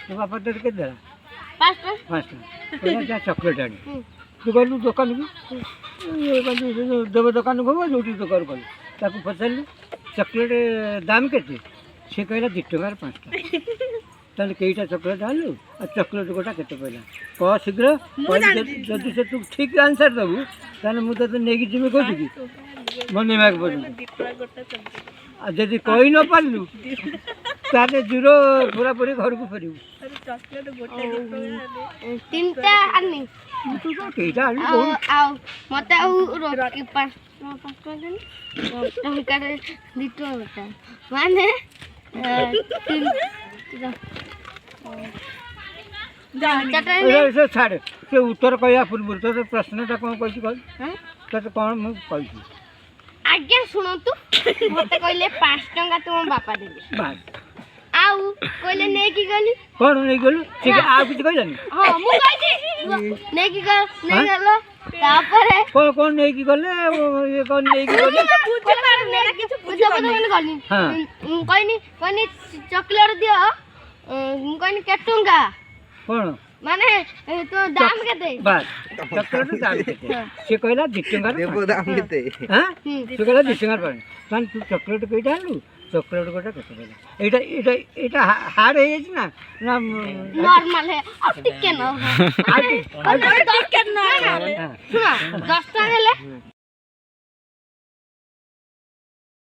ତୋ ବାପା ତୋତେ କେତେ ଦେଲା? 5 ଟଙ୍କା। 5 ଟଙ୍କା। କହିଲା ଯା ଚକୋଲେଟ୍ ଆଣି। ତୁ ଗଲୁ ଦୋକାନକୁ, ଦେବ ଦୋକାନକୁ ଗଲୁ ଯୋଉଠି ଦୋକାନ ଗଲୁ ତାକୁ ପଚାରିଲୁ ଚକୋଲେଟ୍ ଦାମ କେତେ? ସେ କହିଲା 2 ଟଙ୍କାରେ 5 ଟଙ୍କା। ତାହେଲେ କେଇଟା ଚକୋଲେଟ୍ ଆଣିଲୁ ଆଉ ଚକୋଲେଟ୍ ଗୋଟା କେତେ ପଇଲା କହ ଶୀଘ୍ର। ଯଦି ସେ ତୁ ଠିକ୍ ଆନ୍ସର୍ ଦେବୁ ତାହେଲେ ମୁଁ ତୋତେ ନେଇକି ଯିବି କୋଉଠିକି ମନିମାଗ ପର୍ଯ୍ୟନ୍ତ। ଆଉ ଯଦି କହି ନ ପାରିଲୁ ତାହେଲେ ଜିରୋ ପୁରାପୁରି ଘରକୁ ଫେରିବୁ। 3ଟା ଆଣି ତୁ ତ କେଇଟା ଆଣିଲୁ ଆଉ ମତେ ଆଉ 5 ଟଙ୍କା ଦେନି ଟଙ୍କାରେ 2 ଟଙ୍କା ମାନେ ସେ ଛାଡ଼େ। ସେ ଉତ୍ତର କହିବା ପୂର୍ବରୁ ତୋତେ ପ୍ରଶ୍ନଟା କ'ଣ କହିଛି କହିଲୁ? ତୋତେ କ'ଣ ମୁଁ କହିଛି? ଆଜ୍ଞା ଶୁଣନ୍ତୁ, ମତେ କହିଲେ 5 ଟଙ୍କା ତୁମ ବାପା ଦେବେ, ବାସ୍। ଆଉ କହିଲେ ନେଇକି ଗଲି। କ'ଣ ନେଇକି ଗଲୁ? ସେ ଆଉ କିଛି କହିଲାନି? ହଁ ମୁଁ କହିଛି ନେଇଗଲ। ତାପରେ କ'ଣ ନେଇକି ଗଲେ ଇଏ କ'ଣ ନେଇକି ଗଲେ? ଗଲି କହିନି ଚକୋଲେଟ୍ ଦିଅ। ମୁଁ କହିନି କେତେ ଟଙ୍କା କ'ଣ ମାନେ ତୋ ଦାମ କେତେ? ବାସ୍ ଚକୋଲେଟ୍ ଦାମ କେତେ? ସେ କହିଲା 2 ଟଙ୍କାର ଦାମ କେତେ? ସେ କହିଲା 2 ଟଙ୍କାର ପାଣି। ତାହେଲେ ତୁ ଚକୋଲେଟ୍ କେଇଟା ଆଣିଲୁ? ଚକୋଲେଟ୍ ଗୋଟା କେତେ କହିଲା? ଏଇଟା ହାର୍ଡ଼ ହେଇଯାଇଛି ନା ନର୍ମାଲ ଆଉ ଟିକେ ନ ଶୁଣ 10 ଟଙ୍କା ହେଲେ